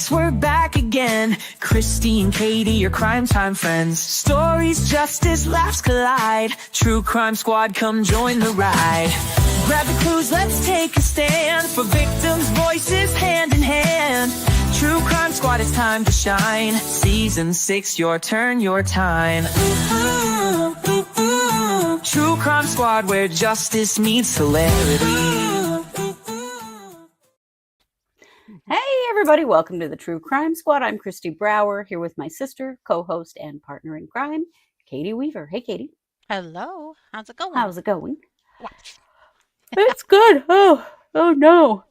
Yes, we're back again. Kristi and Katie, your crime time friends. Stories, justice, laughs collide. True Crime Squad, come join the ride. Grab the clues, let's take a stand. For victims' voices, hand in hand. True Crime Squad, it's time to shine. Season 6, your turn, your time. True Crime Squad, where justice meets hilarity. Hey everybody, welcome to the True Crime Squad. I'm Kristi Brower, here with my sister, co-host, and partner in crime, Katie Weaver. Hey Katie. Hello, how's it going? How's it going? What? It's good. Oh no.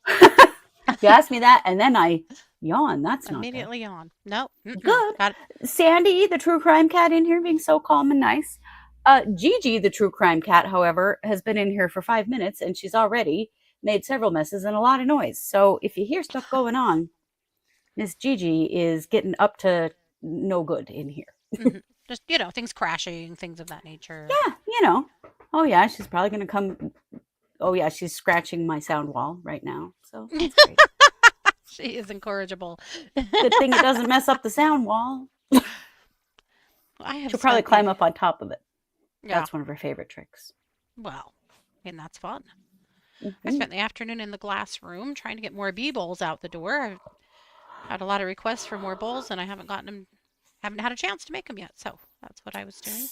You asked me that and then I yawn. That's not Immediately yawn. No. Good. Sandy, the true crime cat, in here being so calm and nice. Gigi, the true crime cat, however, has been in here for 5 minutes and she's already made several messes and a lot of noise. So if you hear stuff going on, Miss Gigi is getting up to no good in here. Just, things crashing, things of that nature. Yeah, Oh yeah, she's probably going to come. Oh yeah, she's scratching my sound wall right now. So that's great. She is incorrigible. Good thing it doesn't mess up the sound wall. She'll probably climb up on top of it. Yeah. That's one of her favorite tricks. Well, and that's fun. I spent the afternoon in the glass room trying to get more bee bowls out the door. I've had a lot of requests for more bowls, and I haven't had a chance to make them yet. So that's what I was doing.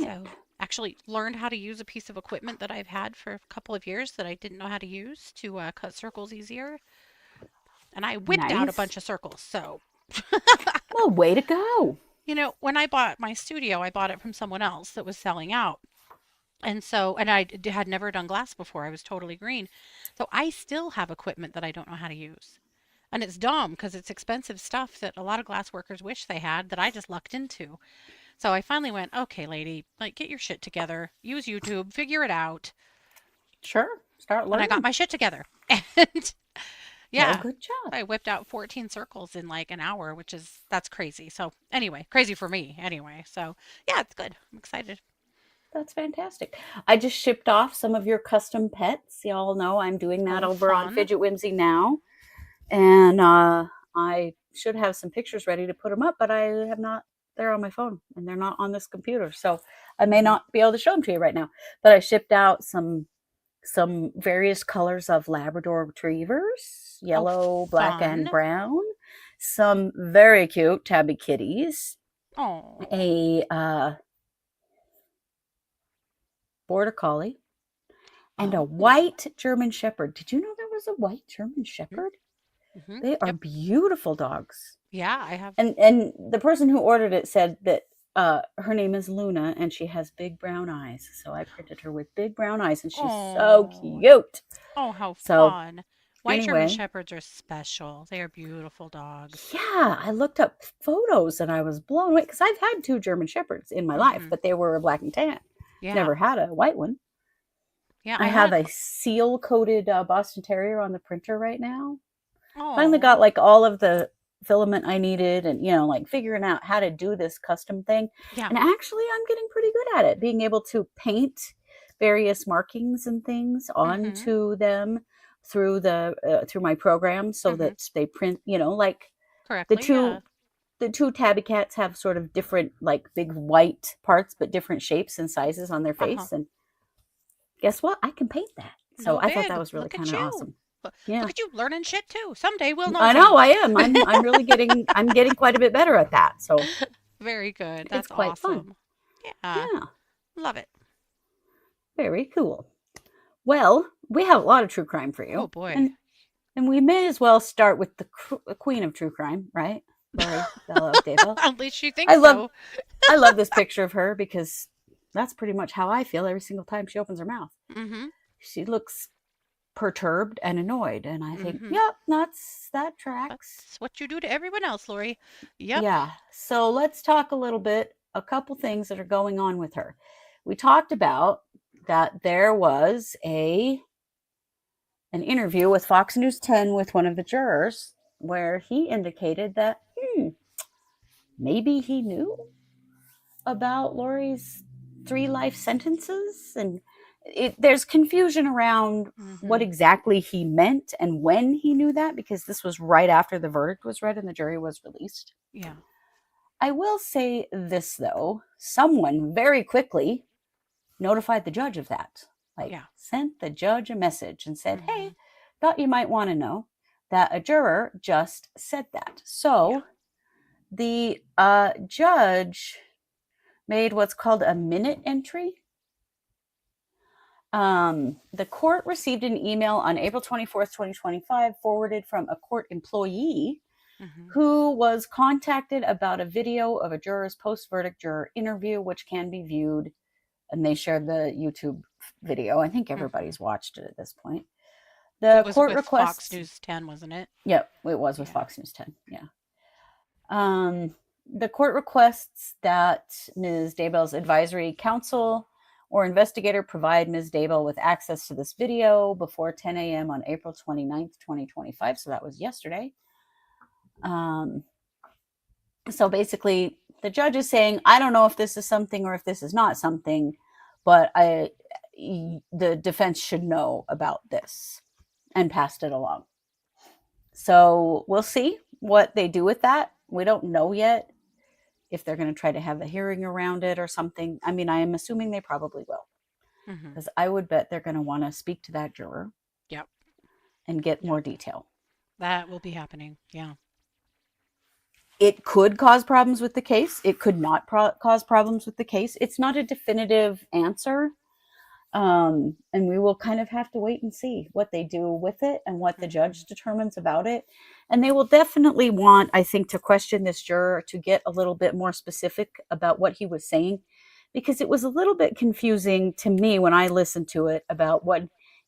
So actually learned how to use a piece of equipment that I've had for a couple of years that I didn't know how to use to cut circles easier. And I whipped out a bunch of circles. So, well, way to go. When I bought my studio, I bought it from someone else that was selling out. And I had never done glass before. I was totally green. So I still have equipment that I don't know how to use. And it's dumb because it's expensive stuff that a lot of glass workers wish they had that I just lucked into. So I finally went, okay, lady, get your shit together. Use YouTube, figure it out. Sure. Start learning. And I got my shit together. And yeah, well, good job. I whipped out 14 circles in an hour, that's crazy. So anyway, crazy for me anyway. So yeah, it's good. I'm excited. That's fantastic. I just shipped off some of your custom pets. Y'all know I'm doing that over on Fidget Whimsy now. And I should have some pictures ready to put them up, but I have not. They're on my phone and they're not on this computer. So I may not be able to show them to you right now. But I shipped out some various colors of Labrador Retrievers, yellow, black, and brown. Some very cute tabby kitties. Oh. A Border Collie, and a white German Shepherd. Did you know there was a white German Shepherd? Mm-hmm. They are beautiful dogs. Yeah, I have. And the person who ordered it said that her name is Luna, and she has big brown eyes. So I printed her with big brown eyes, and she's so cute. Oh, how fun. White German Shepherds are special. They are beautiful dogs. Yeah, I looked up photos, and I was blown away, because I've had 2 German Shepherds in my life, but they were black and tan. Yeah. Never had a white one. Yeah, I have a seal-coated Boston Terrier on the printer right now. Oh. Finally got all of the filament I needed, and figuring out how to do this custom thing. Yeah. And actually, I'm getting pretty good at it, being able to paint various markings and things onto them through through my program, so that they print. Correctly. The 2 tabby cats have sort of different, big white parts, but different shapes and sizes on their face. And guess what? I can paint that. So I thought that was really kind of awesome. Yeah. Look at you learning shit too. Someday we'll know. I know I am. I'm really getting quite a bit better at that. So very good. That's quite awesome. Fun. Yeah. Love it. Very cool. Well, we have a lot of true crime for you. Oh boy. And we may as well start with the queen of true crime, right? Lori Vallow, Daybell. At least you think so. I love this picture of her, because that's pretty much how I feel every single time she opens her mouth. Mm-hmm. She looks perturbed and annoyed, and I think, yep, that tracks. That's what you do to everyone else, Lori. Yep. Yeah. So let's talk a couple things that are going on with her. We talked about that there was an interview with Fox News 10 with one of the jurors, where he indicated that maybe he knew about Lori's 3 life sentences, and there's confusion around what exactly he meant and when he knew that, because this was right after the verdict was read and the jury was released. Yeah. I will say this, though. Someone very quickly notified the judge of that. Sent the judge a message and said, hey, thought you might want to know that a juror just said that. So the judge made what's called a minute entry. The court received an email on April 24th, 2025, forwarded from a court employee who was contacted about a video of a juror's post-verdict juror interview, which can be viewed, and they shared the YouTube video. I think everybody's watched it at this point. The court requests Fox News 10, wasn't it? Yep, it was with Fox News 10. Yeah. The court requests that Ms. Daybell's advisory counsel or investigator provide Ms. Daybell with access to this video before 10 a.m. on April 29th, 2025. So that was yesterday. So basically, the judge is saying, I don't know if this is something or if this is not something, but the defense should know about this, and passed it along. So we'll see what they do with that. We don't know yet if they're going to try to have a hearing around it or something. I mean, I am assuming they probably will, because I would bet they're going to want to speak to that juror. Yep. And get more detail. That will be happening. Yeah. It could cause problems with the case. It could not cause problems with the case. It's not a definitive answer. And we will kind of have to wait and see what they do with it and what the judge determines about it. And they will definitely want, I think, to question this juror to get a little bit more specific about what he was saying, because it was a little bit confusing to me when I listened to it about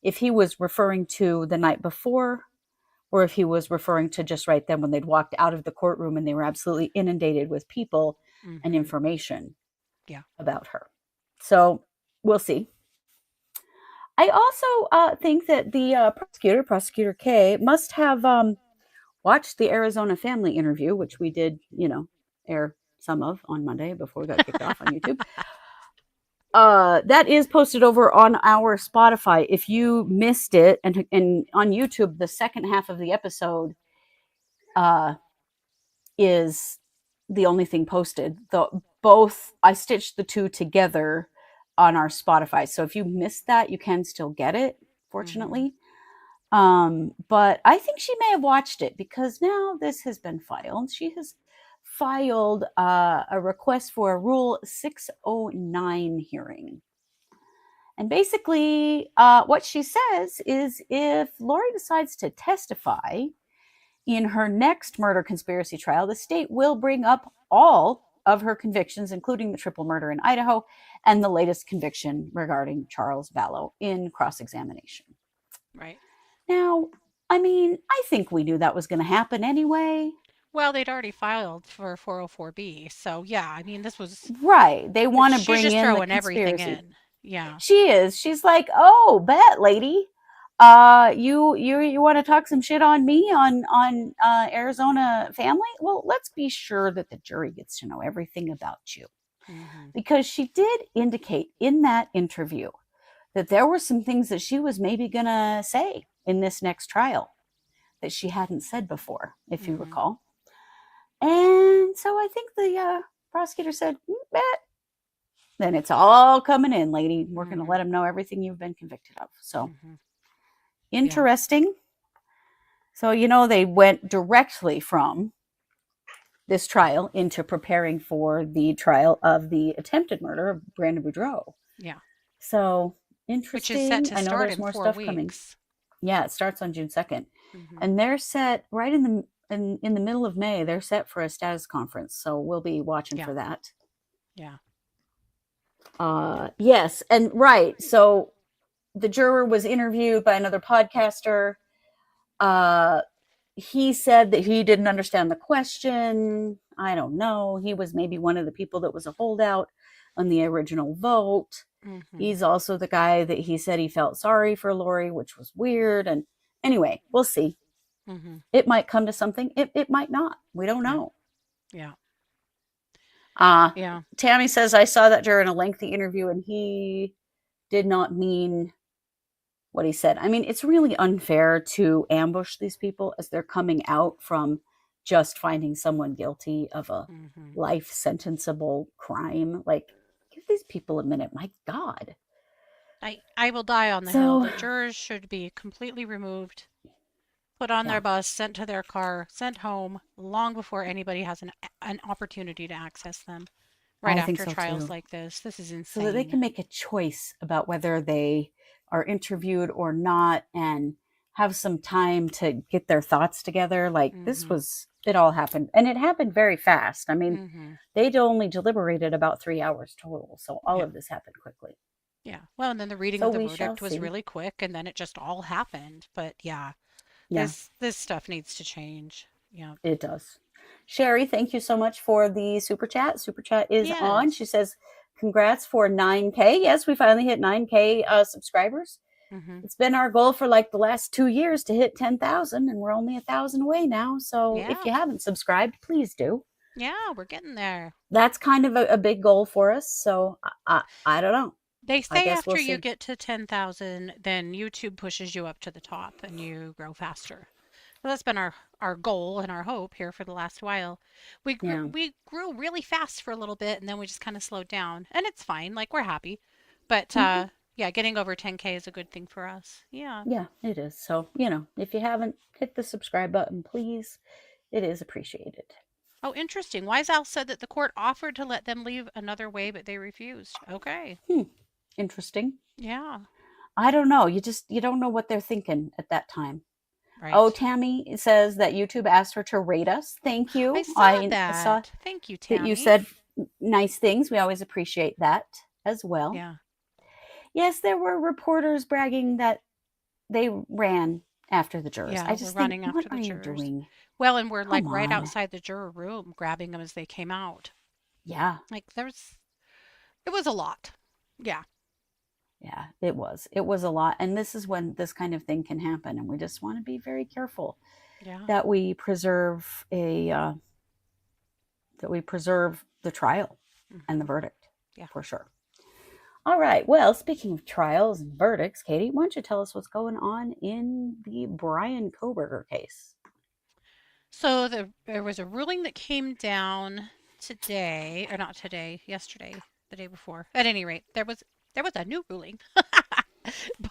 if he was referring to the night before, or if he was referring to just right then when they'd walked out of the courtroom and they were absolutely inundated with people and information about her. So we'll see. I also think that the Prosecutor K, must have watched the Arizona family interview, which we did, air some of on Monday before we got kicked off on YouTube. That is posted over on our Spotify. If you missed it, and on YouTube, the second half of the episode is the only thing posted. I stitched the two together on our Spotify. So if you missed that, you can still get it, fortunately. But I think she may have watched it, because now this has been filed. She has filed a request for a Rule 609 hearing. And basically, what she says is, if Lori decides to testify in her next murder conspiracy trial, the state will bring up all of her convictions, including the triple murder in Idaho and the latest conviction regarding Charles Vallow, in cross-examination. Right. Now, I mean, I think we knew that was going to happen anyway. Well, they'd already filed for 404B, so yeah, I mean, this was... Right, they want to bring in the conspiracy. Everything in. Yeah. She is. She's like, oh, bet, lady. You want to talk some shit on me on Arizona family? Well, let's be sure that the jury gets to know everything about you. Because she did indicate in that interview that there were some things that she was maybe going to say in this next trial that she hadn't said before, if you recall. And so I think the prosecutor said, bet. Then it's all coming in, lady. We're going to let them know everything you've been convicted of. So interesting. Yeah. So, they went directly from this trial into preparing for the trial of the attempted murder of Brandon Boudreaux. Yeah. So interesting. Which is set to I know start there's in more 4 stuff weeks. coming. Yeah, it starts on June 2nd. And they're set right in the middle of May. They're set for a status conference. So we'll be watching for that. Yeah. Yes. And right. So the juror was interviewed by another podcaster. He said that he didn't understand the question. I don't know. He was maybe one of the people that was a holdout on the original vote. He's also the guy that he said he felt sorry for Lori, which was weird. And anyway, we'll see. It might come to something. It might not. We don't know. Yeah. Tammy says, I saw that during a lengthy interview and he did not mean what he said. I mean, it's really unfair to ambush these people as they're coming out from just finding someone guilty of a life sentenceable crime. Like, give these people a minute. My God. I will die on the hill. The jurors should be completely removed, put on their bus, sent to their car, sent home long before anybody has an opportunity to access them. Right after trials like this. This is insane. So that they can make a choice about whether they are interviewed or not and have some time to get their thoughts together. Like it all happened. And it happened very fast. I mean, they'd only deliberated about 3 hours total. So all of this happened quickly. Yeah. Well, and then the reading of the verdict was really quick, and then it just all happened. But this stuff needs to change. Yeah. It does. Sherry, thank you so much for the super chat. Super chat is on. She says, congrats for 9K. Yes, we finally hit 9K subscribers. It's been our goal for like the last 2 years to hit 10,000, and we're only 1,000 away now. So if you haven't subscribed, please do. Yeah, we're getting there. That's kind of a big goal for us. So I don't know. They say after you get to 10,000, then YouTube pushes you up to the top and you grow faster. Well, that's been our goal and our hope here for the last while. We grew really fast for a little bit, and then we just kind of slowed down. And it's fine. Like, we're happy. But, getting over 10K is a good thing for us. Yeah. Yeah, it is. So, if you haven't hit the subscribe button, please, it is appreciated. Oh, interesting. Wiseowl said that the court offered to let them leave another way, but they refused. Okay. Interesting. Yeah. I don't know. You don't know what they're thinking at that time. Right. Oh, Tammy says that YouTube asked her to rate us. Thank you. I saw that. Thank you, Tammy. That you said nice things. We always appreciate that as well. Yeah. Yes, there were reporters bragging that they ran after the jurors. Yeah, I just we're running after what the are jurors. You doing? Well, and we're like right outside the juror room, grabbing them as they came out. Yeah. Like it was a lot. Yeah. Yeah, it was. It was a lot. And this is when this kind of thing can happen. And we just want to be very careful that we preserve the trial and the verdict. Yeah, for sure. All right. Well, speaking of trials and verdicts, Katie, why don't you tell us what's going on in the Bryan Kohberger case? So there was a ruling that came down yesterday, the day before. At any rate, there was a new ruling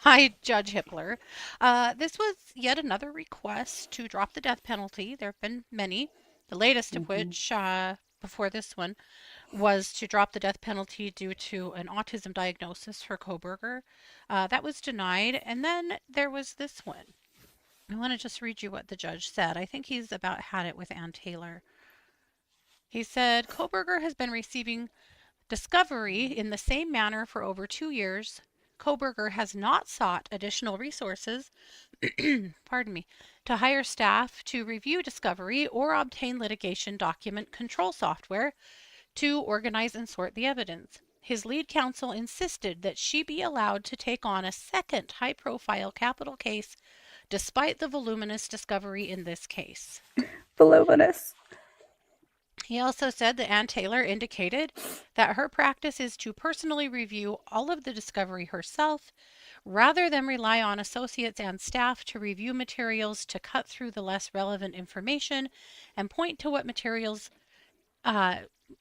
by Judge Hippler. This was yet another request to drop the death penalty. There have been many, the latest of which, before this one, was to drop the death penalty due to an autism diagnosis for Kohberger. That was denied. And then there was this one. I want to just read you what the judge said. I think he's about had it with Ann Taylor. He said, Kohberger has been receiving discovery in the same manner for over 2 years. Kohberger has not sought additional resources, pardon me, to hire staff to review discovery or obtain litigation document control software to organize and sort the evidence. His lead counsel insisted that she be allowed to take on a second high-profile capital case despite the voluminous discovery in this case. Voluminous. He also said that Ann Taylor indicated that her practice is to personally review all of the discovery herself, rather than rely on associates and staff to review materials to cut through the less relevant information and point to what materials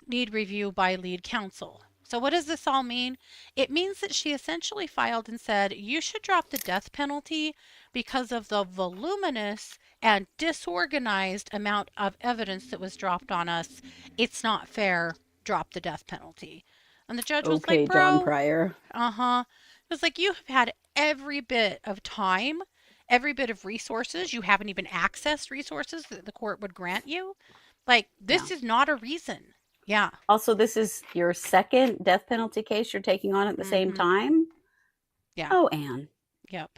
need review by lead counsel. So what does this all mean? It means that she essentially filed and said, you should drop the death penalty because of the voluminous and disorganized amount of evidence that was dropped on us. It's not fair. Drop the death penalty. And the judge was like, bro. John Pryor. It was like, you have had every bit of time, every bit of resources. You haven't even accessed resources that the court would grant you. Like, this is not a reason. Yeah. Also, this is your second death penalty case you're taking on at the same time? Yeah. Oh, Anne. Yep.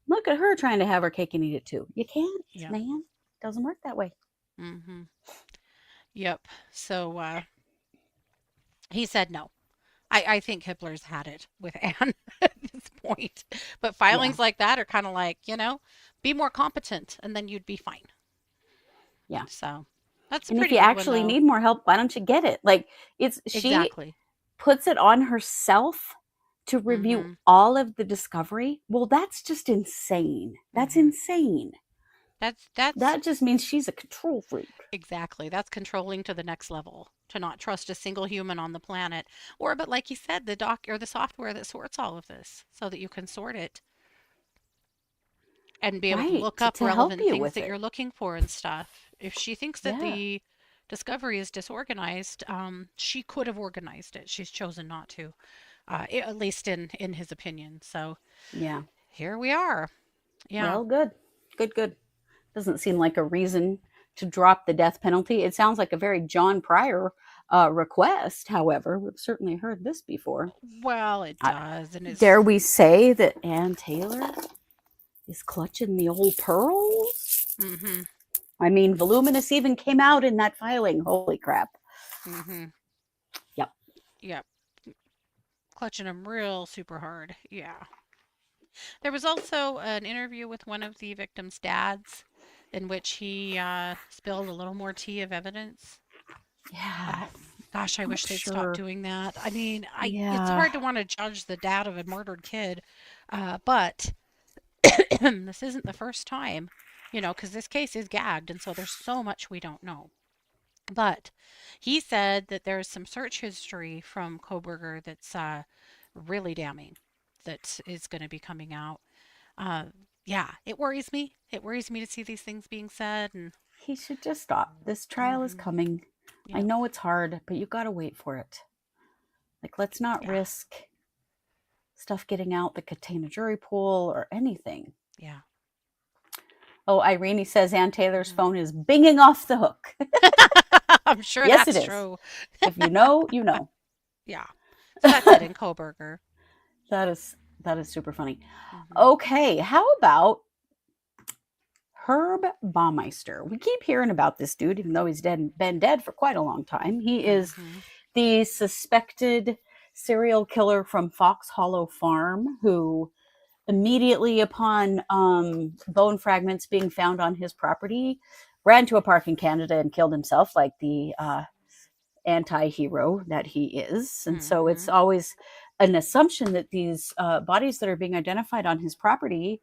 Look at her trying to have her cake and eat it too. You can't, man. It doesn't work that way. Yep. So he said no. I think Hippler's had it with Anne at this point. But filings like that are kind of like, be more competent and then you'd be fine. Yeah. So that's and pretty if you actually need more help, why don't you get it? Like she puts it on herself to review Mm-hmm. all of the discovery. Well, that's just insane. That's Mm-hmm. insane. That's That just means she's a control freak. exactly. That's controlling to the next level. To not trust a single human on the planet. Or, but like you said, the doc or the software that sorts all of this so that you can sort it and be able to Right. look up To help relevant you things with that you're it. looking for and stuff. If she thinks that Yeah. the discovery is disorganized, she could have organized it. She's chosen not to, at least in his opinion. So Yeah. here we are. Yeah. Well, good. Good, good. Doesn't seem like a reason to drop the death penalty. It sounds like a very John Pryor request. However, we've certainly heard this before. Well, it does, and it's Dare we say that Ann Taylor is clutching the old pearls? mm-hmm, I mean, voluminous even came out in that filing. Holy crap. mm-hmm, Yep. yep, clutching them real super hard. Yeah. There was also an interview with one of the victims' dads, in which he spilled a little more tea of evidence. Yeah. Gosh, I Not wish they'd stop sure. doing that. I mean, it's Yeah. hard to want to judge the dad of a murdered kid, but this isn't the first time, because this case is gagged, and so there's so much we don't know. But he said that there's some search history from Kohberger that's really damning that is going to be coming out. Uh, yeah, it worries me. It worries me to see these things being said. And He should just stop. This trial is hmm coming. I yep, know it's hard, but you got to wait for it. Like, let's not yeah, risk stuff getting out that could taint a jury pool or anything. yeah. Oh, Irene says Ann Taylor's Mhm. phone is binging off the hook. I'm sure Yes, it that's is. true. If you know, you know. Yeah. So that's it in Kohberger. That is super funny. Hmm. Okay, how about Herb Baumeister? We keep hearing about this dude, even though he's been dead for quite a long time. He is Hmm. the suspected serial killer from Fox Hollow Farm, who immediately upon bone fragments being found on his property, ran to a park in Canada and killed himself, like the anti-hero that he is. And so it's Hmm. always an assumption that these bodies that are being identified on his property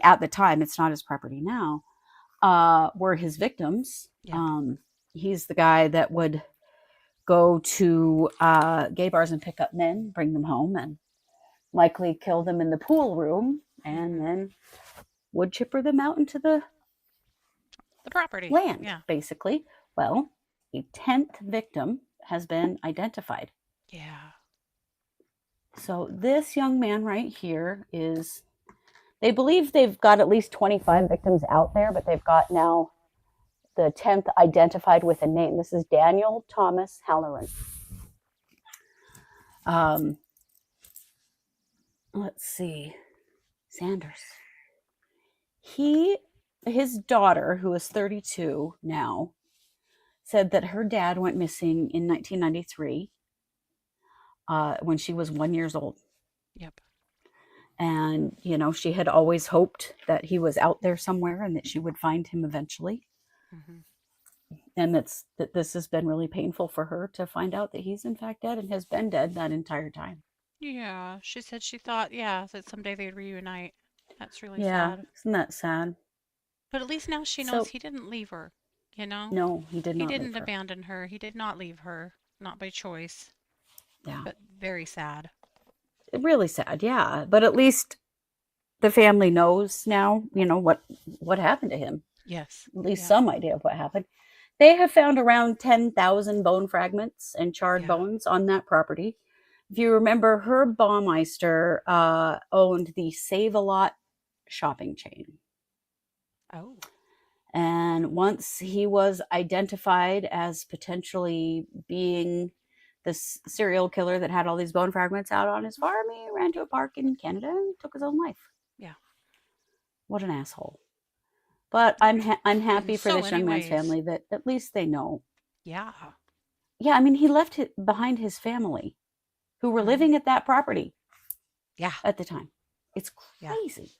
at the time, it's not his property now, were his victims. Yep. He's the guy that would go to gay bars and pick up men, bring them home, and likely kill them in the pool room, and Hmm. then wood chipper them out into the The property. land, Yeah. basically. Well, a 10th victim has been identified. Yeah. So this young man right here is, they believe they've got at least 25 victims out there, but they've got now the 10th identified with a name. This is Daniel Thomas Halloran. Let's see. Sanders. His daughter, who is 32 now, said that her dad went missing in 1993 when she was 1 year old. Yep. And, she had always hoped that he was out there somewhere and that she would find him eventually. Hmm. And that this has been really painful for her to find out that he's in fact dead and has been dead that entire time. Yeah. She said she thought, yeah, that someday they'd reunite. That's really Yeah, sad. isn't that sad? But at least now she knows So, he didn't leave her, you know? no, he did He not leave didn't her. abandon her. He did not leave her, not by choice, Yeah. but very sad. Really sad, yeah. But at least the family knows now, what happened to him. Yes. At least Yeah. some idea of what happened. They have found around 10,000 bone fragments and charred Yeah. bones on that property. If you remember, Herb Baumeister owned the Save-A-Lot shopping chain. Oh. And once he was identified as potentially being the serial killer that had all these bone fragments out on his farm, he ran to a park in Canada and took his own life. Yeah. What an asshole. But I'm happy In for so this many young man's ways. family that at least they know. Yeah. Yeah, I mean, he left behind his family who were Mhm. living at that property Yeah. at the time. It's Yeah. crazy.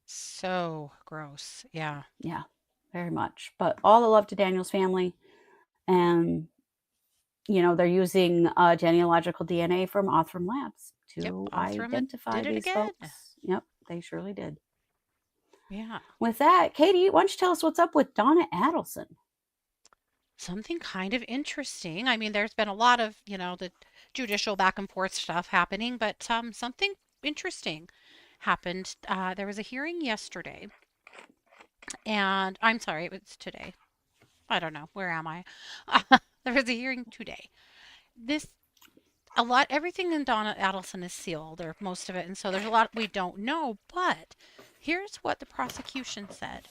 So gross. Yeah. Yeah, very much. But all the love to Daniel's family. And they're using genealogical DNA from Othram Labs to identify did it these again. folks. Yep, they surely did. Yeah. With that, Katie, why don't you tell us what's up with Donna Adelson? Something kind of interesting. I mean, there's been a lot of, the judicial back and forth stuff happening, but something interesting happened. There was a hearing yesterday, and I'm sorry, it was today. I don't know. Where am I? There was a hearing today. This everything in Donna Adelson is sealed, or most of it, and so there's a lot we don't know. But here's what the prosecution said.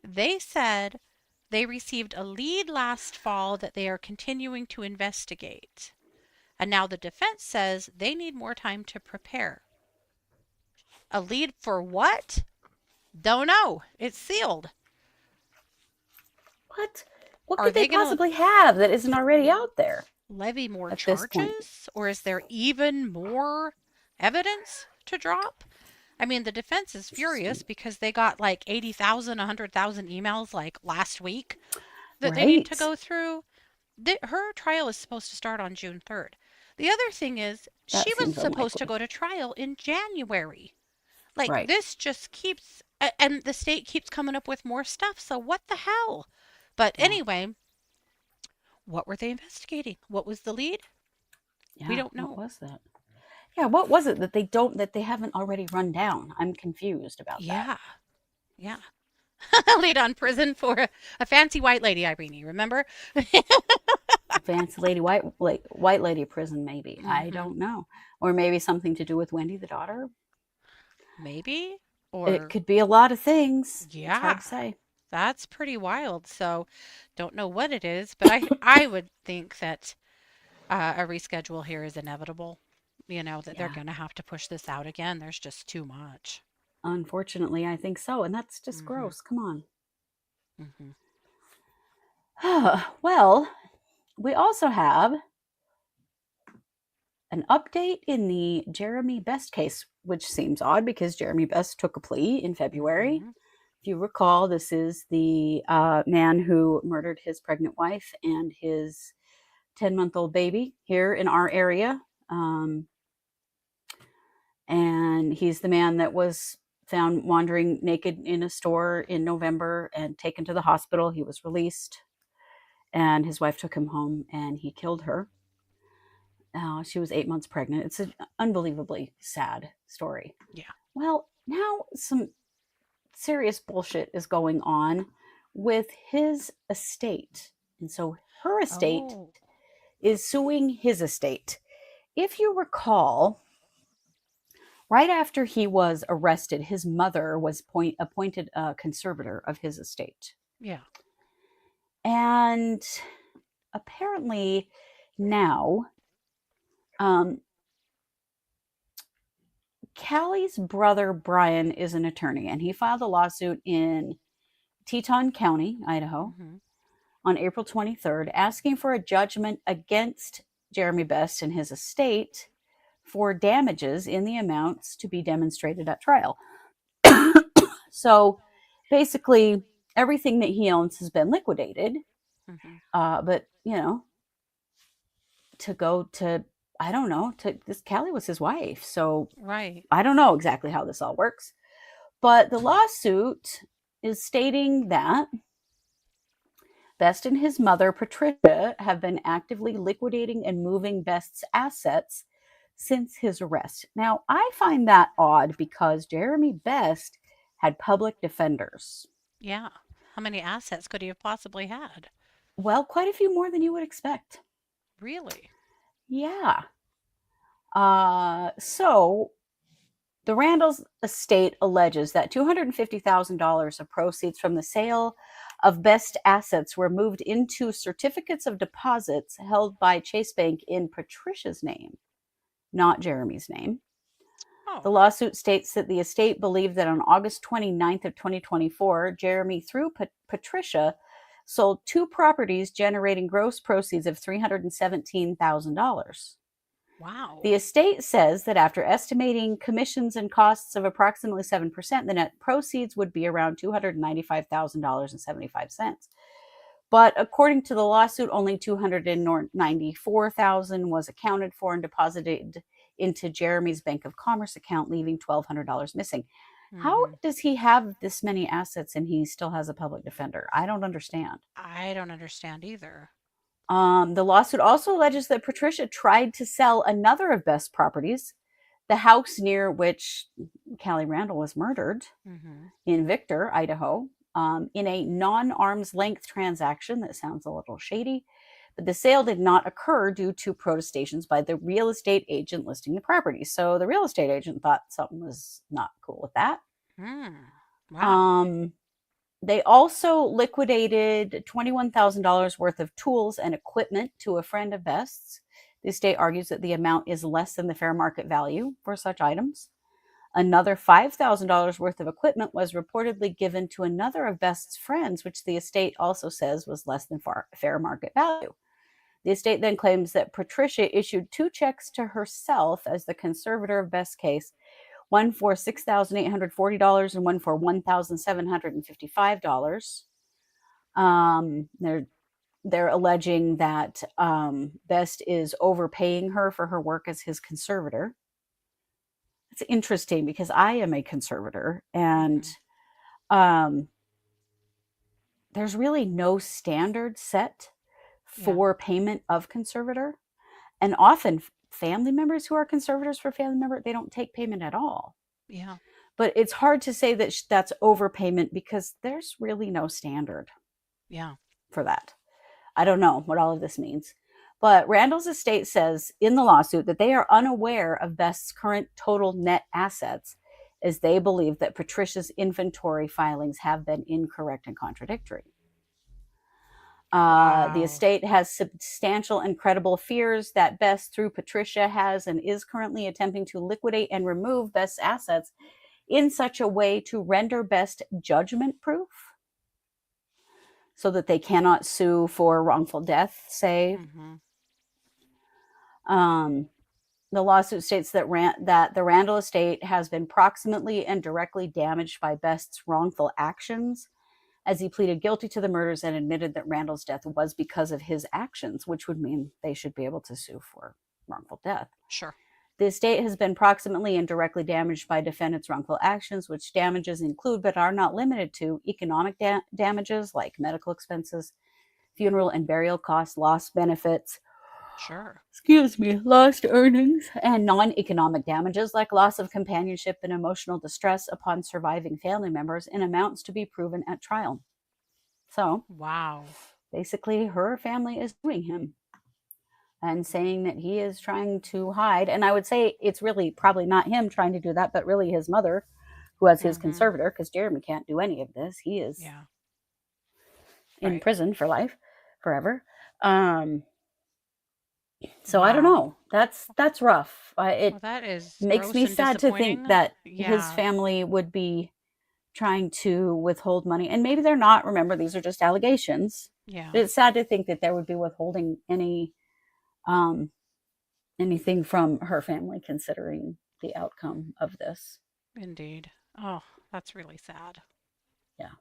They said they received a lead last fall that they are continuing to investigate. And now the defense says they need more time to prepare. A lead for what? Don't know. It's sealed. What Are could they they going to possibly have that isn't already out there levy more at this point? charges? Or is there even more evidence to drop? I mean, the defense is furious because they got like 80,000, 100,000 emails like last week that they need to go through. Her trial is supposed to start on June 3rd. The other thing is, That she was seems supposed to unlikely. go to trial in January. Like, Right. this just keeps, and the state keeps coming up with more stuff. So, what the hell? But Yeah. anyway, what were they investigating? What was the lead? Yeah, We don't know. What was that? Yeah, what was it that they haven't already run down? I'm confused about that. Yeah. Lead on prison for a fancy white lady, Irene, remember? Fancy lady, white lady prison, maybe. I don't know. Or maybe something to do with Wendy, the daughter. Maybe. It could be a lot of things. Yeah. It's hard to say. That's pretty wild. So, don't know what it is, but I would think that a reschedule here is inevitable. That they're going to have to push this out again. There's just too much. Unfortunately, I think so. And that's just gross. Come on. Well, we also have an update in the Jeremy Best case, which seems odd because Jeremy Best took a plea in February. If you recall, this is the man who murdered his pregnant wife and his 10-month-old baby here in our area. And he's the man that was found wandering naked in a store in November and taken to the hospital. He was released, and his wife took him home, and he killed her. She was 8 months pregnant. It's an unbelievably sad story. Yeah. Well, now some serious bullshit is going on with his estate. And so her estate is suing his estate. If you recall, right after he was arrested, his mother was appointed a conservator of his estate. Yeah. And apparently now, Callie's brother, Bryan, is an attorney, and he filed a lawsuit in Teton County, Idaho, on April 23rd, asking for a judgment against Jeremy Best and his estate for damages in the amounts to be demonstrated at trial. So basically, everything that he owns has been liquidated. But, to go to, I don't know, this Callie was his wife. So I don't know exactly how this all works. But the lawsuit is stating that Best and his mother, Patricia, have been actively liquidating and moving Best's assets since his arrest. Now, I find that odd because Jeremy Best had public defenders. Yeah. How many assets could he have possibly had? Well, quite a few more than you would expect. Really? Yeah. So the Randall's estate alleges that $250,000 of proceeds from the sale of Best assets were moved into certificates of deposits held by Chase Bank in Patricia's name, not Jeremy's name. The lawsuit states that the estate believed that on August 29th of 2024, Jeremy, through Patricia, sold 2 properties generating gross proceeds of $317,000. Wow. The estate says that after estimating commissions and costs of approximately 7%, the net proceeds would be around $295,000.75. But according to the lawsuit, only $294,000 was accounted for and deposited into Jeremy's Bank of Commerce account, leaving $1,200 missing. How does he have this many assets and he still has a public defender? I don't understand. I don't understand either. The lawsuit also alleges that Patricia tried to sell another of Beth's properties, the house near which Callie Randall was murdered in Victor, Idaho, in a non-arm's length transaction that sounds a little shady. But the sale did not occur due to protestations by the real estate agent listing the property. So the real estate agent thought something was not cool with that. Wow. They also liquidated $21,000 worth of tools and equipment to a friend of Best's. The estate argues that the amount is less than the fair market value for such items. Another $5,000 worth of equipment was reportedly given to another of Best's friends, which the estate also says was less than fair market value. The estate then claims that Patricia issued 2 checks to herself as the conservator of Best's case, one for $6,840 and one for $1,755. They're alleging that Best is overpaying her for her work as his conservator. It's interesting because I am a conservator, and there's really no standard set for payment of conservator. And often family members who are conservators for family member, they don't take payment at all. Yeah. But it's hard to say that that's overpayment because there's really no standard for that. I don't know what all of this means. But Randall's estate says in the lawsuit that they are unaware of Best's current total net assets, as they believe that Patricia's inventory filings have been incorrect and contradictory. The estate has substantial and credible fears that Best, through Patricia, has and is currently attempting to liquidate and remove Best's assets in such a way to render Best judgment proof so that they cannot sue for wrongful death, say. The lawsuit states that the Randall estate has been proximately and directly damaged by Best's wrongful actions, as he pleaded guilty to the murders and admitted that Randall's death was because of his actions, which would mean they should be able to sue for wrongful death. Sure. The estate has been proximately and directly damaged by defendants' wrongful actions, which damages include but are not limited to economic damages like medical expenses, funeral and burial costs, lost benefits, lost earnings, and non-economic damages like loss of companionship and emotional distress upon surviving family members in amounts to be proven at trial. So, basically, her family is suing him and saying that he is trying to hide. And I would say it's really probably not him trying to do that, but really his mother, who was his conservator, because Jeremy can't do any of this. He is in prison for life, forever. So I don't know. That's rough. That is makes me sad to think that his Yeah. family would be trying to withhold money. And maybe they're not. Remember, these are just allegations. Yeah. But it's sad to think that there would be withholding anything from her family, considering the outcome of this. Indeed. Oh, that's really sad. Yeah.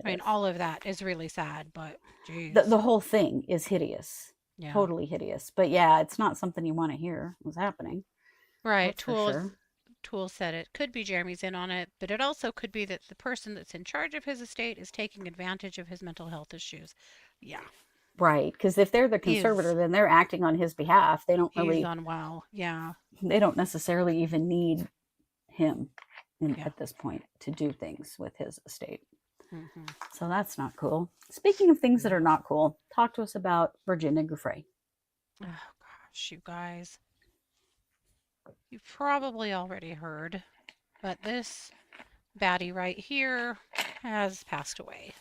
I mean, all of that is really sad, but geez. The whole thing is hideous. Yeah. Totally hideous. But yeah, it's not something you want to hear was happening. Right. That's for sure. Tool said it could be Jeremy's in on it, but it also could be that the person that's in charge of his estate is taking advantage of his mental health issues. Yeah. Right, because if they're the conservator, then they're acting on his behalf. They don't really. He's unwell. Yeah. They don't necessarily even need him at this point to do things with his estate. So that's not cool. Speaking of things that are not cool, talk to us about Virginia Giuffre. Oh gosh, you guys. You've probably already heard, but this baddie right here has passed away.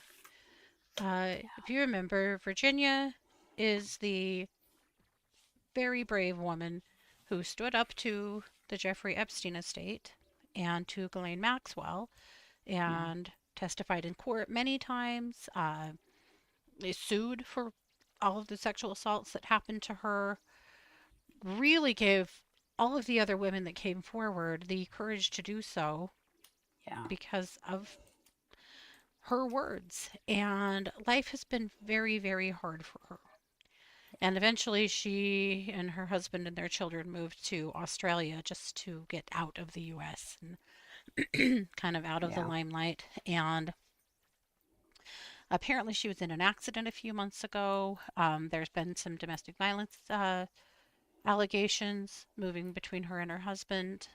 If you remember, Virginia is the very brave woman who stood up to the Jeffrey Epstein estate and to Ghislaine Maxwell and testified in court many times, is sued for all of the sexual assaults that happened to her, really gave all of the other women that came forward the courage to do so because of her words. And life has been very, very hard for her. And eventually, she and her husband and their children moved to Australia just to get out of the US and kind of out of the Yeah. limelight. And apparently, she was in an accident a few months ago. There's been some domestic violence allegations moving between her and her husband.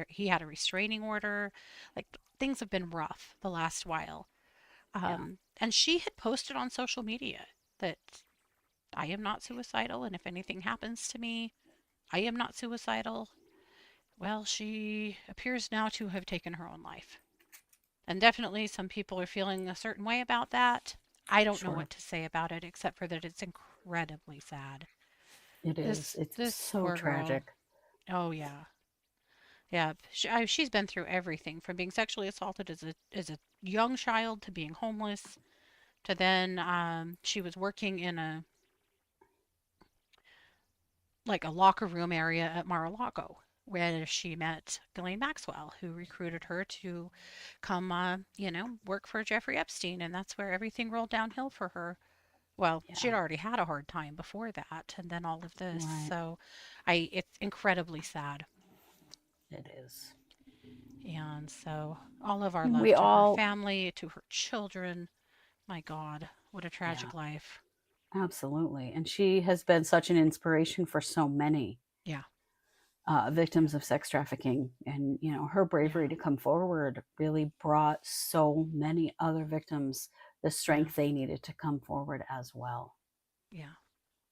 He had a restraining order. Like things have been rough the last while. Yeah. And she had posted on social media that I am not suicidal, and if anything happens to me, I am not suicidal. Well, she appears now to have taken her own life. And definitely some people are feeling a certain way about that. I don't know Sure. what to say about it except for that it's incredibly sad. It is. This It's this so poor girl. tragic. Oh yeah. Yeah, she's been through everything from being sexually assaulted as a young child to being homeless to then she was working in a locker room area at Mar-a-Lago where she met Ghislaine Maxwell, who recruited her to come, work for Jeffrey Epstein, and that's where everything rolled downhill for her. Well, she Yeah. had already had a hard time before that, and then all of this. Right. So, it's incredibly sad. It is. And so, all of our And love we to her all, family, to her children. My God, what a yeah, tragic life. absolutely. And she has been such an inspiration for so many Yeah, victims of sex trafficking. And, her bravery yeah, to come forward really brought so many other victims the yeah, strength they needed to come forward as well. yeah,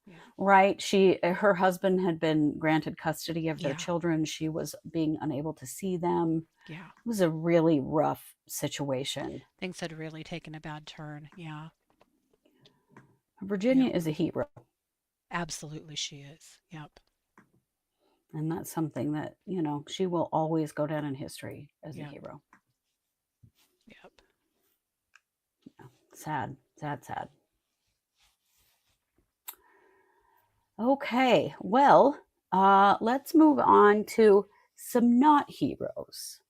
yeah, Right. Her husband had been granted custody of their yeah, children. She was being unable to see them. yeah. It was a really rough situation. Things had really taken a bad turn. Yeah, Virginia yep. is a hero. Absolutely, she is. Yep, And that's something that, she will always go down in history as a yep, hero. yep. Sad, sad, sad. Okay, well, let's move on to some not heroes.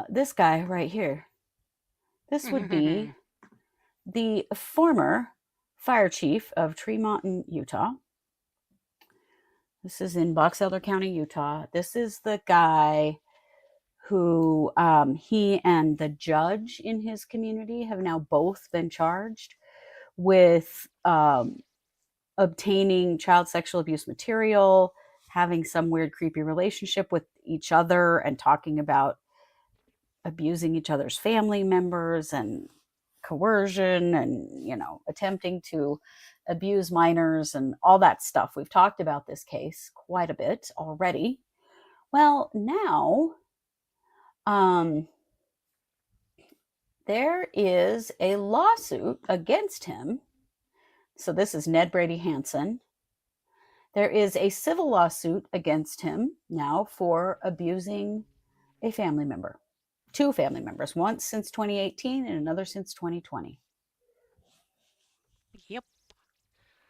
This guy right here. This would be the former fire chief of Tremonton, Utah. This is in Box Elder County, Utah. This is the guy who he and the judge in his community have now both been charged with obtaining child sexual abuse material, having some weird, creepy relationship with each other, and talking about abusing each other's family members and coercion and, attempting to abuse minors and all that stuff. We've talked about this case quite a bit already. Well, now there is a lawsuit against him. So this is Ned Brady Hansen. There is a civil lawsuit against him now for abusing a family member. Two family members, once since 2018 and another since 2020. Yep.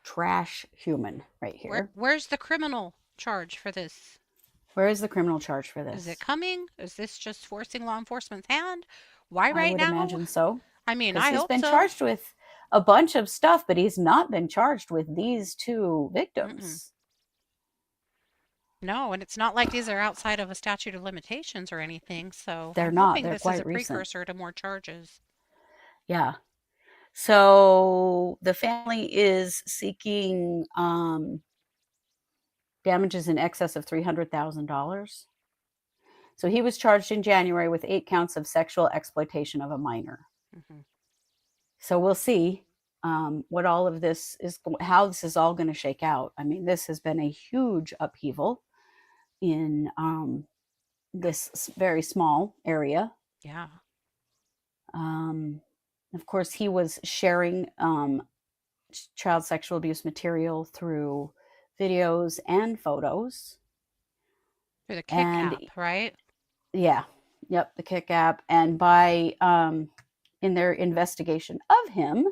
Trash human right here. Where's the criminal charge for this? Where is the criminal charge for Is it this? coming? Is this just forcing law enforcement's hand? Why I right would now? imagine so, I mean, because I he's hope been so. charged with a bunch of stuff, but he's not been charged with these two Mm-mm. victims. No, and it's not like these are outside of a statute of limitations or anything, so They're I'm not. hoping They're this is a quite recent. precursor to more charges. Yeah. So the family is seeking damages in excess of $300,000. So he was charged in January with 8 counts of sexual exploitation of a minor. Hmm. So we'll see what all of this is, how this is all going to shake out. I mean, this has been a huge upheaval in this very small area. Yeah. Of course, he was sharing child sexual abuse material through videos and photos. For the Kick And app, right? yeah, yep, the Kick app. And by in their investigation of him,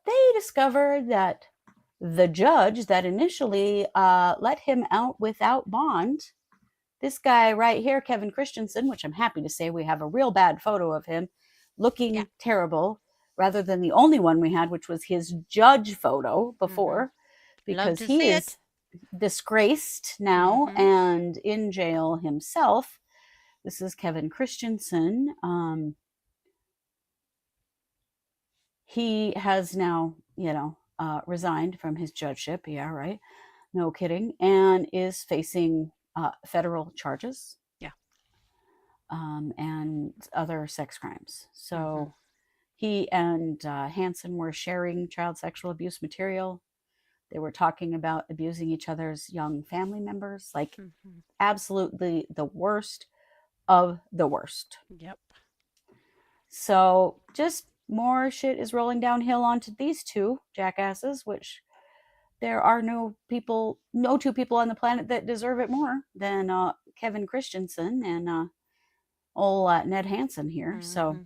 they discovered that the judge that initially let him out without bond this guy right here, Kevin Christensen, which I'm happy to say we have a real bad photo of him looking terrible, rather than the only one we had, which was his judge photo before, because he is disgraced now and in jail himself. This is Kevin Christensen. He has now, resigned from his judgeship. Yeah, right. No kidding. And is facing federal charges. Yeah. And other sex crimes. So he and Hansen were sharing child sexual abuse material. They were talking about abusing each other's young family members, like absolutely the worst of the worst. Yep. So just more shit is rolling downhill onto these two jackasses, which there are no two people on the planet that deserve it more than Kevin Christensen and old Ned Hansen here. So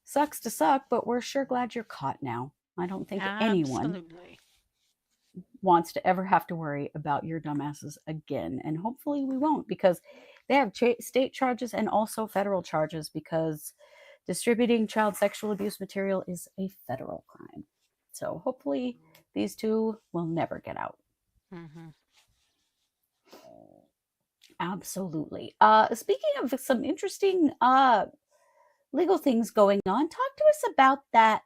sucks to suck, but we're sure glad you're caught now. I don't think anyone wants to ever have to worry about your dumbasses again. And hopefully we won't, because they have state charges and also federal charges, because distributing child sexual abuse material is a federal crime. So hopefully these two will never get out. Absolutely. Speaking of some interesting legal things going on, talk to us about that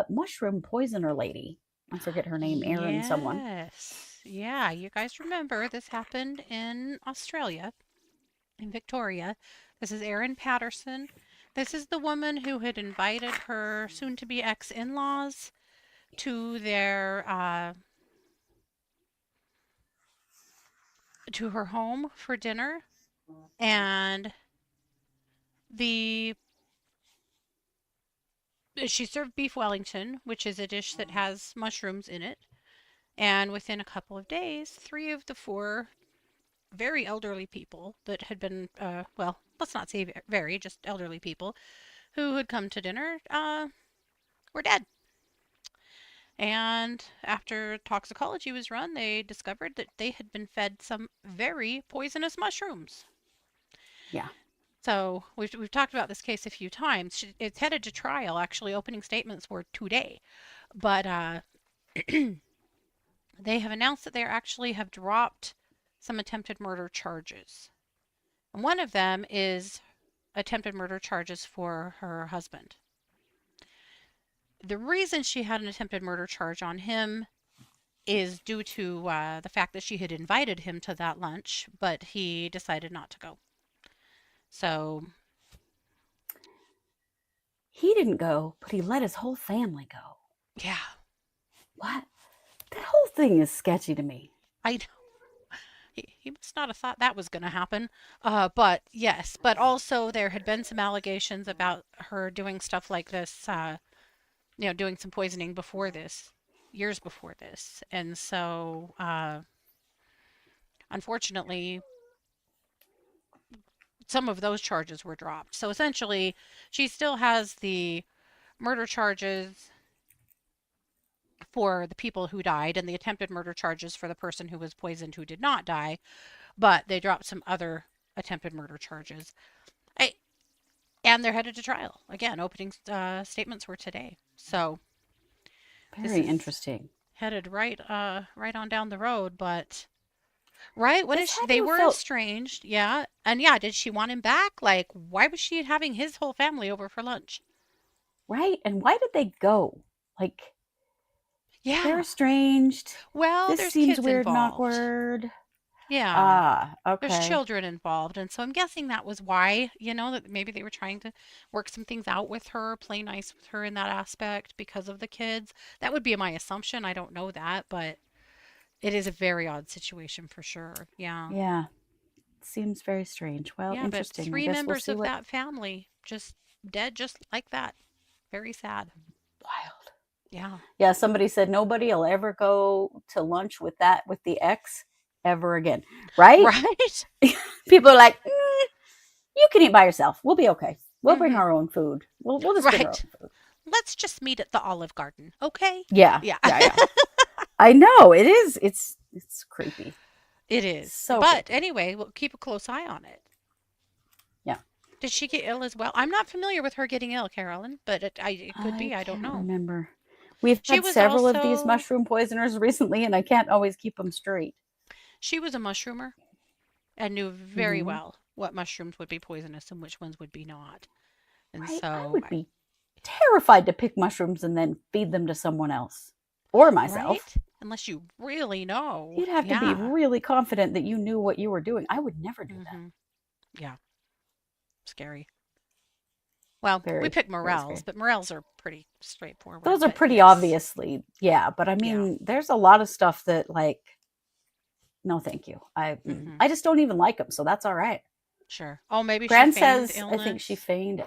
mushroom poisoner lady. I forget her name, Aaron someone. Yes. Yeah, you guys remember this happened in Australia, in Victoria. This is Erin Patterson. This is the woman who had invited her soon-to-be ex-in-laws to their to her home for dinner, and she served beef Wellington, which is a dish that has mushrooms in it. And within a couple of days, 3 of the 4 very elderly people that had been, well, let's not say very, just elderly people who had come to dinner, were dead. And after toxicology was run, they discovered that they had been fed some very poisonous mushrooms. Yeah. So we've talked about this case a few times. It's headed to trial. Actually, opening statements were today. But they have announced that they actually have dropped some attempted murder charges. And one of them is attempted murder charges for her husband. The reason she had an attempted murder charge on him is due to the fact that she had invited him to that lunch, but he decided not to go. So he didn't go, but he let his whole family go. Yeah. What? That whole thing is sketchy to me. I know. He must not have thought that was going to happen. But yes, but also there had been some allegations about her doing stuff like this, doing some poisoning before this, years before this. And so, unfortunately, some of those charges were dropped. So essentially, she still has the murder charges for the people who died and the attempted murder charges for the person who was poisoned who did not die, but they dropped some other attempted murder charges. And they're headed to trial. Again, opening statements were today. So very interesting. Headed right on down the road, but right? They were estranged, yeah. And yeah, did she want him back? Like, why was she having his whole family over for lunch? Right? And why did they go? Like, yeah, they're estranged. Well, this there's seems kids weird involved. and awkward. Yeah. Okay. There's children involved, and so I'm guessing that was why, that maybe they were trying to work some things out with her, play nice with her in that aspect because of the kids. That would be my assumption. I don't know that, but it is a very odd situation for sure. Yeah. Yeah. Seems very strange. Well, yeah, interesting. But 3 members of that family just dead just like that. Very sad. Wild. Yeah. Yeah, somebody said nobody will ever go to lunch with the ex ever again. Right? Right? People are like, you can eat by yourself. We'll be okay. We'll bring our own food. We'll just bring our own food. Let's just meet at the Olive Garden, okay? Yeah. Yeah. Yeah. I know. It is. It's creepy. It is. So But creepy. anyway, we'll keep a close eye on it. Yeah. Did she get ill as well? I'm not familiar with her getting ill, Carolyn, but it could I be. I don't can't know. remember. We've She had was several of these also mushroom poisoners recently, and I can't always keep them straight. she was a mushroomer and knew very Hmm. well what mushrooms would be poisonous and which ones would be not. And Right? I so, would be terrified to pick mushrooms and then feed them to someone else or myself. right? Unless you really know. You'd have to be Yeah. really confident that you knew what you were doing. I would never do that. Mm-hmm. Yeah. Scary. Well, we Very, picked very morels, scary. but morels are pretty straightforward. Those are But pretty yes. obviously, yeah. But I Yeah. mean, there's a lot of stuff that, like, no, thank you. Mm-hmm. I just don't even like them, so that's all right. Sure. Oh, maybe she Gran feigned says, I think she illness. feigned.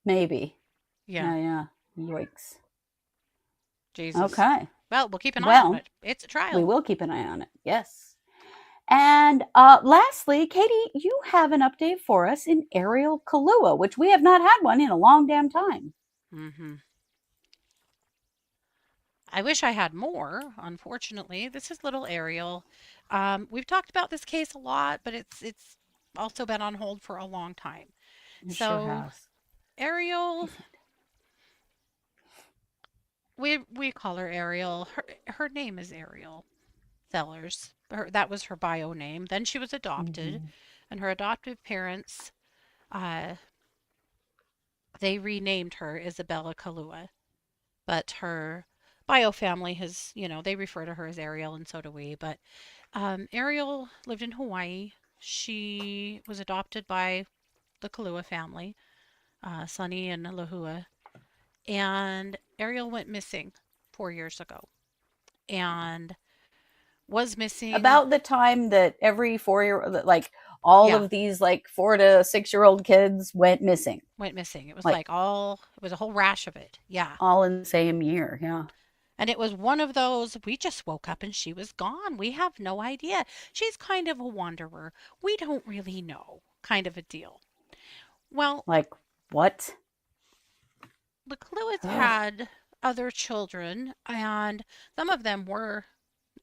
Maybe. Yeah. Yeah, yeah. Yikes. Jesus. Okay. Well, we'll keep an eye on Well, it. It's a we trial. will keep an eye on it. Yes. And lastly, Katie, you have an update for us in Ariel Kalua, which we have not had one in a long damn time. Mm-hmm. I wish I had more, unfortunately. This is little Ariel. We've talked about this case a lot, but it's also been on hold for a long time. It sure So has. Ariel, we call her Ariel. Her name is Ariel Sellers. That was her bio name. Then she was adopted, Mm-hmm. and her adoptive parents, uh, they renamed her Isabella Kahluah. But her bio family has, they refer to her as Ariel, and so do we. But Ariel lived in Hawaii. She was adopted by the Kahluah family, Sunny and Lahua. And Ariel went missing 4 years ago and was missing. About the time that every 4 year, like all Yeah, of these like 4 to 6 year old kids went missing, went missing. It was like it was a whole rash of it. Yeah. all in the same year. Yeah. And it was one of those, we just woke up and she was gone. We have no idea. She's kind of a wanderer. We don't really know, kind of a deal. Well, Like what? the Kahluahs Ugh. had other children, and some of them were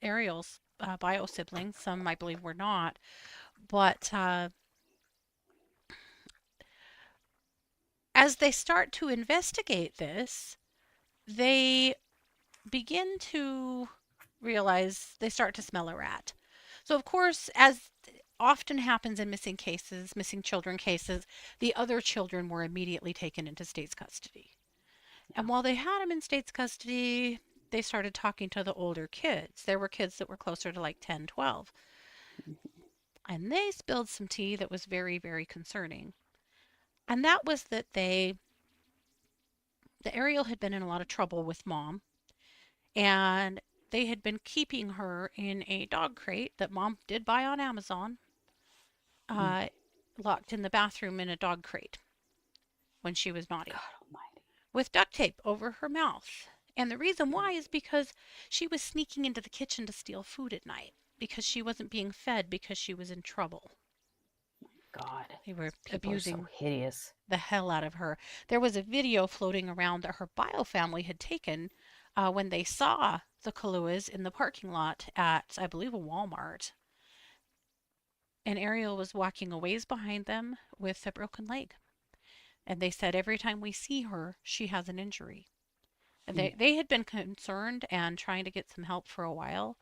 Ariel's bio siblings. Some, I believe, were not. But as they start to investigate this, they begin to realize they start to smell a rat. So, of course, as often happens in missing cases, missing children cases, the other children were immediately taken into state's custody. And while they had them in state's custody, they started talking to the older kids. There were kids that were closer to like 10, 12. And they spilled some tea that was very, very concerning. And that was that the Ariel had been in a lot of trouble with mom, and they had been keeping her in a dog crate that mom did buy on Amazon, Mm. uh, locked in the bathroom in a dog crate when she was naughty, God Almighty. with duct tape over her mouth. And the reason why is because she was sneaking into the kitchen to steal food at night because she wasn't being fed because she was in trouble. God. They were People are so abusing hideous. the hell out of her. There was a video floating around that her bio family had taken when they saw the Kahluahs in the parking lot at, I believe, a Walmart. And Ariel was walking a ways behind them with a broken leg. And they said every time we see her, she has an injury. And Mm. they had been concerned and trying to get some help for a while.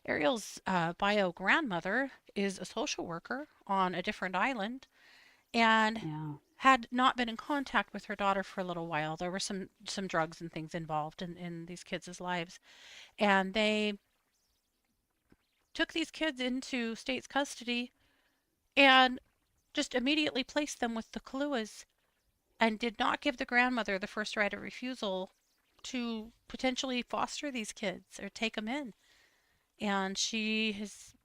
Ariel's bio grandmother is a social worker on a different island and Yeah. had not been in contact with her daughter for a little while. There were some drugs and things involved in these kids' lives. And they took these kids into state's custody and just immediately placed them with the Kahluahs and did not give the grandmother the first right of refusal to potentially foster these kids or take them in. And she has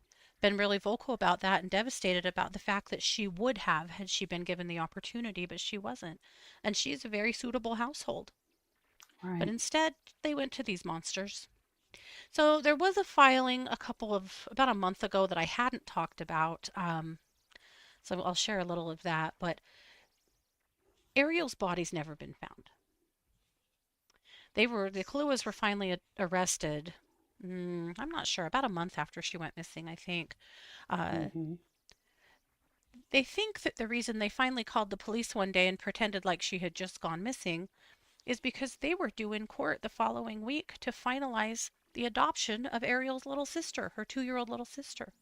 been really vocal about that and devastated about the fact that she would have had she been given the opportunity, but she wasn't. And she's a very suitable household. But Right. instead, they went to these monsters. So there was a filing about a month ago that I hadn't talked about. So I'll share a little of that. But Ariel's body's never been found. The Kahluahs were finally arrested I'm not sure, about a month after she went missing, I think. Uh, Mm-hmm. they think that the reason they finally called the police one day and pretended like she had just gone missing is because they were due in court the following week to finalize the adoption of Ariel's little sister, her 2-year-old little sister.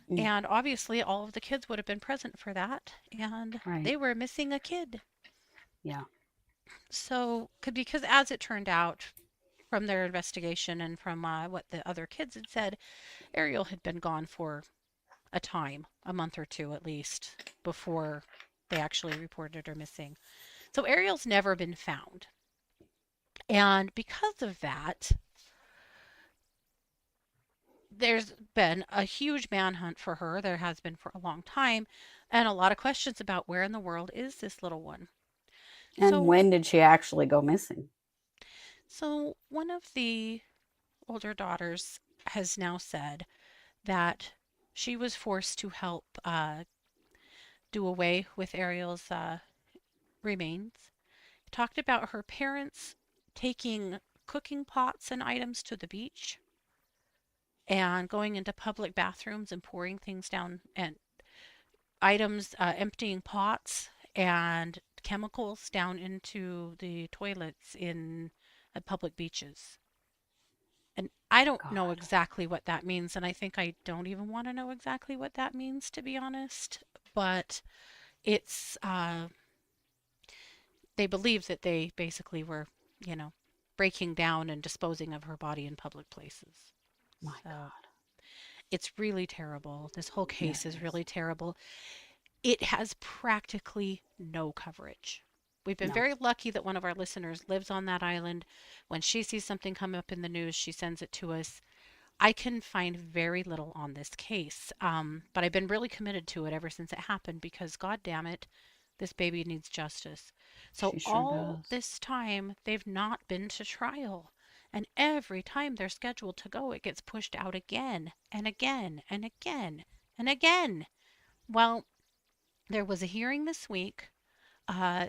Mm. And obviously, all of the kids would have been present for that, and Right. they were missing a kid. Yeah. So, because as it turned out from their investigation and from what the other kids had said, Ariel had been gone for a time, a month or two at least, before they actually reported her missing. So, Ariel's never been found. And because of that, there's been a huge manhunt for her. There has been for a long time, and a lot of questions about where in the world is this little one. And So, when did she actually go missing? so one of the older daughters has now said that she was forced to help do away with Ariel's remains. Talked about her parents taking cooking pots and items to the beach and going into public bathrooms and pouring things down and items, emptying pots and chemicals down into the toilets in public beaches. And I don't know God. exactly what that means. And I think I don't even want to know exactly what that means, to be honest. But it's, they believe that they basically were, you know, breaking down and disposing of her body in public places. My So God. it's really terrible. This whole Yeah, case it is is. really terrible. It has practically no coverage. We've been No, very lucky that one of our listeners lives on that island. When she sees something come up in the news, she sends it to us. I can find very little on this case, but I've been really committed to it ever since it happened because, God damn it, this baby needs justice. So, she sure all does. this time, they've not been to trial. And every time they're scheduled to go, it gets pushed out again and again and again and again. Well, there was a hearing this week. Uh,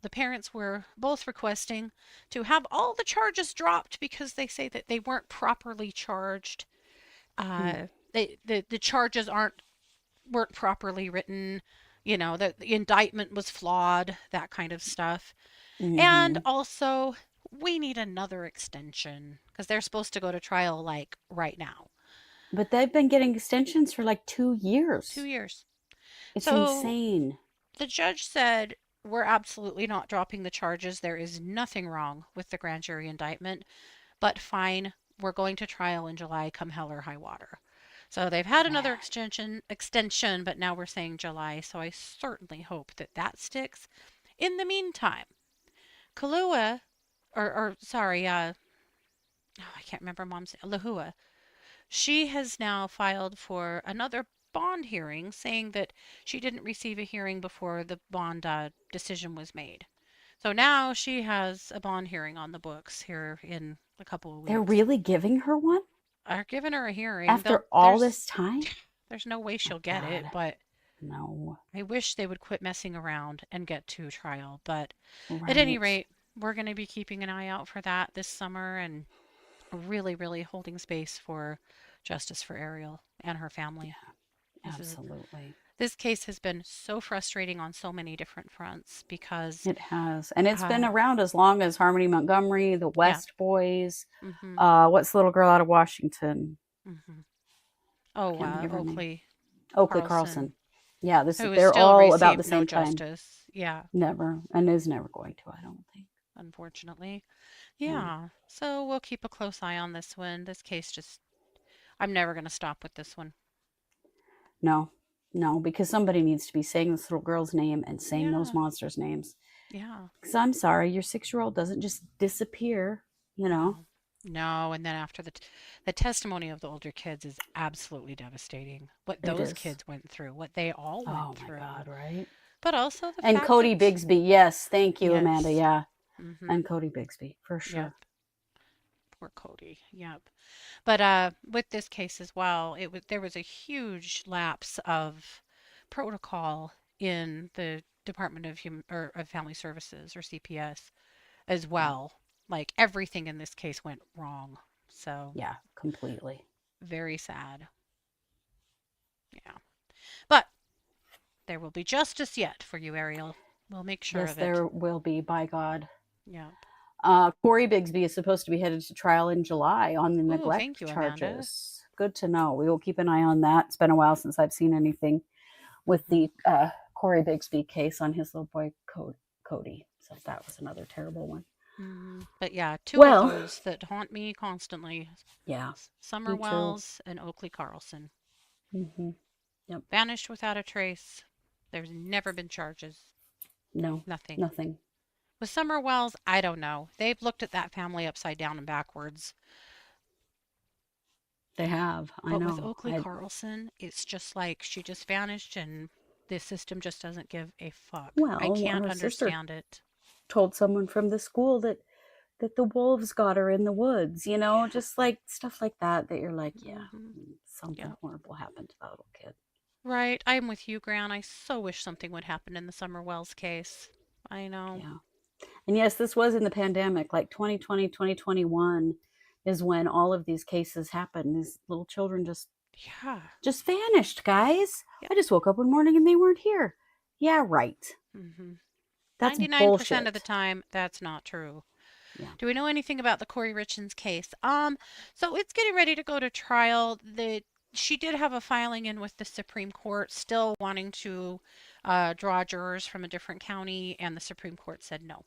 the parents were both requesting to have all the charges dropped because they say that they weren't properly charged. Mm. The charges weren't properly written. You know, the indictment was flawed, that kind of stuff. And Mm-hmm. also, we need another extension because they're supposed to go to trial like right now. But they've been getting extensions for like 2 2 years. years. It's So insane. the judge said, we're absolutely not dropping the charges. There is nothing wrong with the grand jury indictment, but fine, we're going to trial in July, come hell or high water. So they've had another Man. extension, but now we're saying July. So I certainly hope that that sticks. In the meantime, Kahluah, or sorry, oh, I can't remember mom's Lahua. She has now filed for another bond hearing, saying that she didn't receive a hearing before the bond decision was made. So now she has a bond hearing on the books here in a couple of They're weeks. really giving her one Are giving her a hearing. after They'll all this time? there's no way My she'll get it, God. but No. I wish they would quit messing around and get to trial. But at any Right. rate, we're going to be keeping an eye out for that this summer and really, really holding space for justice for Ariel and her family. This is Absolutely. this case has been so frustrating on so many different fronts because It has. And it's been uh around as long as Harmony Montgomery, the yeah. West Boys. Mhm. What's the little girl out of Washington? Mhm. Oh, Can't think of her name. Oakley Oakley Carlson, Carlson. Yeah, who has they're still all about the received no same time. justice. Yeah, Never. And is never going to, I don't think. unfortunately. Yeah. Yeah. So we'll keep a close eye on this one. This case just I'm never going to stop with this one. No. No, because somebody needs to be saying this little girl's name and saying those Yeah. monsters' names. Yeah. Because I'm sorry, your 6-year-old doesn't just disappear, you know? No. No, and then after the testimony of the older kids is absolutely devastating. What It those is. kids went through, what they all Oh went my through. God, right? But also the And fact Cody that Bigsby. Yes. Thank you, Amanda. yes. Yeah. Mhm. And Cody Bigsby, for Yep. sure. Poor Cody. Yep. But with this case as well, there was a huge lapse of protocol in the Department of of Family Services or CPS as Yeah. well. Like everything in this case went wrong. So Yeah, completely. very sad. Yeah. But there will be justice yet for you, Ariel. We'll make sure Yes, of it. there will be, by God. Yeah. Corey Bigsby is supposed to be headed to trial in July on the Ooh, neglect thank you, Amanda. charges. Good to know. We will keep an eye on that. It's been a while since I've seen anything with the Corey Bigsby case on his little boy Cody. So that was another terrible one. But yeah, two Well, of those that haunt me constantly. Yeah, Summer me too. Wells and Oakley Carlson. Yep. Vanished without a trace. There's never been charges. No, Nothing. nothing. With Summer Wells, I don't know. They've looked at that family upside down and backwards. They have. I But know. with Oakley Carlson, it's just like she just vanished and the system just doesn't give a fuck. Well, I can't her sister understand it. told someone from the school that the wolves got her in the woods, you know, just like stuff like that you're like, yeah, something horrible happened to that little kid. Right. I'm with you, Gran. I so wish something would happen in the Summer Wells case. I know. Yeah. And yes, this was in the pandemic, like 2020, 2021 is when all of these cases happened. These little children just vanished, guys. I just woke up one morning and they weren't here. Yeah, right. That's 99% bullshit. of the time, that's not true. Yeah. Do we know anything about the Corey Richens case? So it's getting ready to go to trial. She did have a filing in with the Supreme Court, still wanting to draw jurors from a different county, and the Supreme Court said no.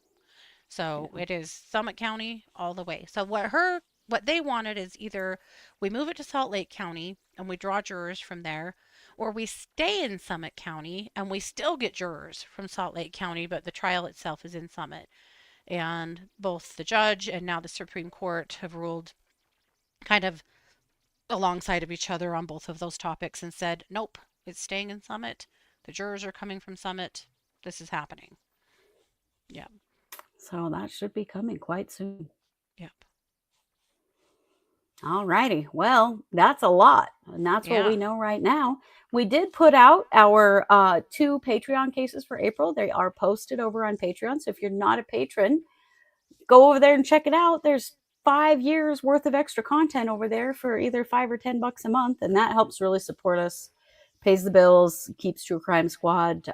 So it is Summit County all the way. So what they wanted is either we move it to Salt Lake County and we draw jurors from there, or we stay in Summit County and we still get jurors from Salt Lake County, but the trial itself is in Summit. And both the judge and now the Supreme Court have ruled kind of alongside of each other on both of those topics and said, nope, it's staying in Summit. The jurors are coming from Summit. This is happening. Yeah. So that should be coming quite soon. Yep. All righty. Well, that's a lot. And that's what we know right now. We did put out our 2 Patreon cases for April. They are posted over on Patreon. So if you're not a patron, go over there and check it out. There's 5 years worth of extra content over there for either $5 or $10 a month. And that helps really support us, pays the bills, keeps True Crime Squad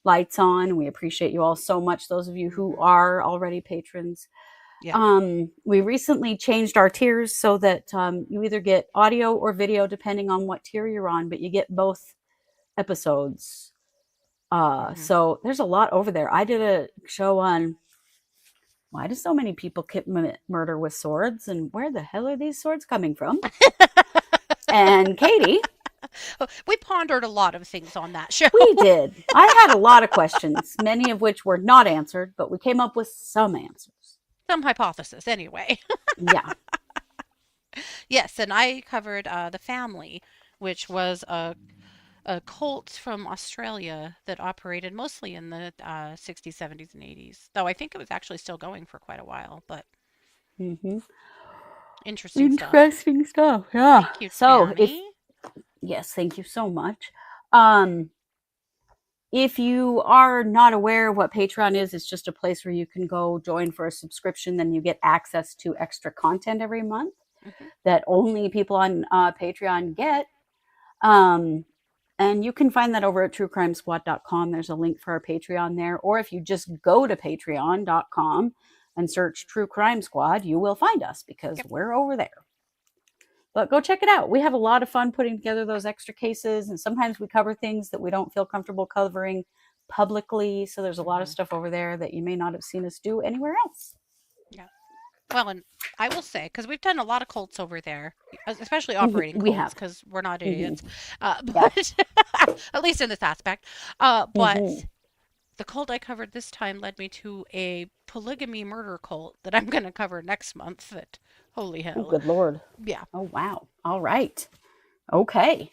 lights on. We appreciate you all so much. Those of you who are already patrons. Yeah. We recently changed our tiers so that you either get audio or video depending on what tier you're on, but you get both episodes. So there's a lot over there. I did a show on why do so many people commit murder with swords and where the hell are these swords coming from? And Katie, we pondered a lot of things on that show. We did. I had a lot of questions, many of which were not answered, but we came up with some answers. Some hypothesis, anyway. Yeah. Yes, and I covered The Family, which was a cult from Australia that operated mostly in the 60s, 70s, and 80s. Though I think it was actually still going for quite a while, but interesting stuff. Yeah. Thank you, so Tammy. Yes, thank you so much. If you are not aware of what Patreon is, it's just a place where you can go join for a subscription. Then you get access to extra content every month that only people on Patreon get. And you can find that over at truecrimesquad.com. There's a link for our Patreon there. Or if you just go to patreon.com and search True Crime Squad, you will find us because we're over there. But go check it out. We have a lot of fun putting together those extra cases. And sometimes we cover things that we don't feel comfortable covering publicly. So there's a lot of stuff over there that you may not have seen us do anywhere else. Yeah. Well, and I will say, because we've done a lot of cults over there, especially operating cults, because we're not idiots. But at least in this aspect. But the cult I covered this time led me to a polygamy murder cult that I'm going to cover next month. That holy hell. Oh, good Lord. Yeah. Oh, wow. All right. Okay.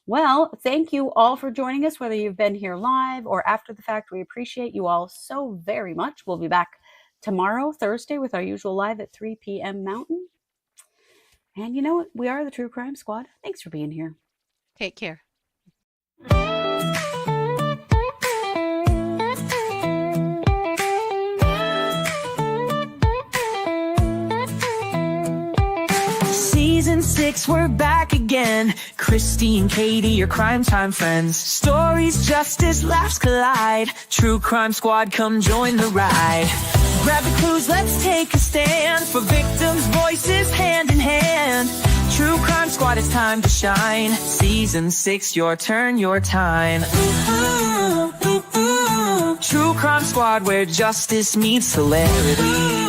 Well, thank you all for joining us, whether you've been here live or after the fact. We appreciate you all so very much. We'll be back tomorrow, Thursday, with our usual live at 3 p.m. Mountain. And you know what? We are the True Crime Squad. Thanks for being here. Take care. Season 6, we're back again. Kristi and Katie, your crime time friends. Stories, justice, laughs collide. True Crime Squad, come join the ride. Grab the clues, let's take a stand. For victims' voices, hand in hand. True Crime Squad, it's time to shine. Season 6, your turn, your time. True Crime Squad, where justice meets hilarity.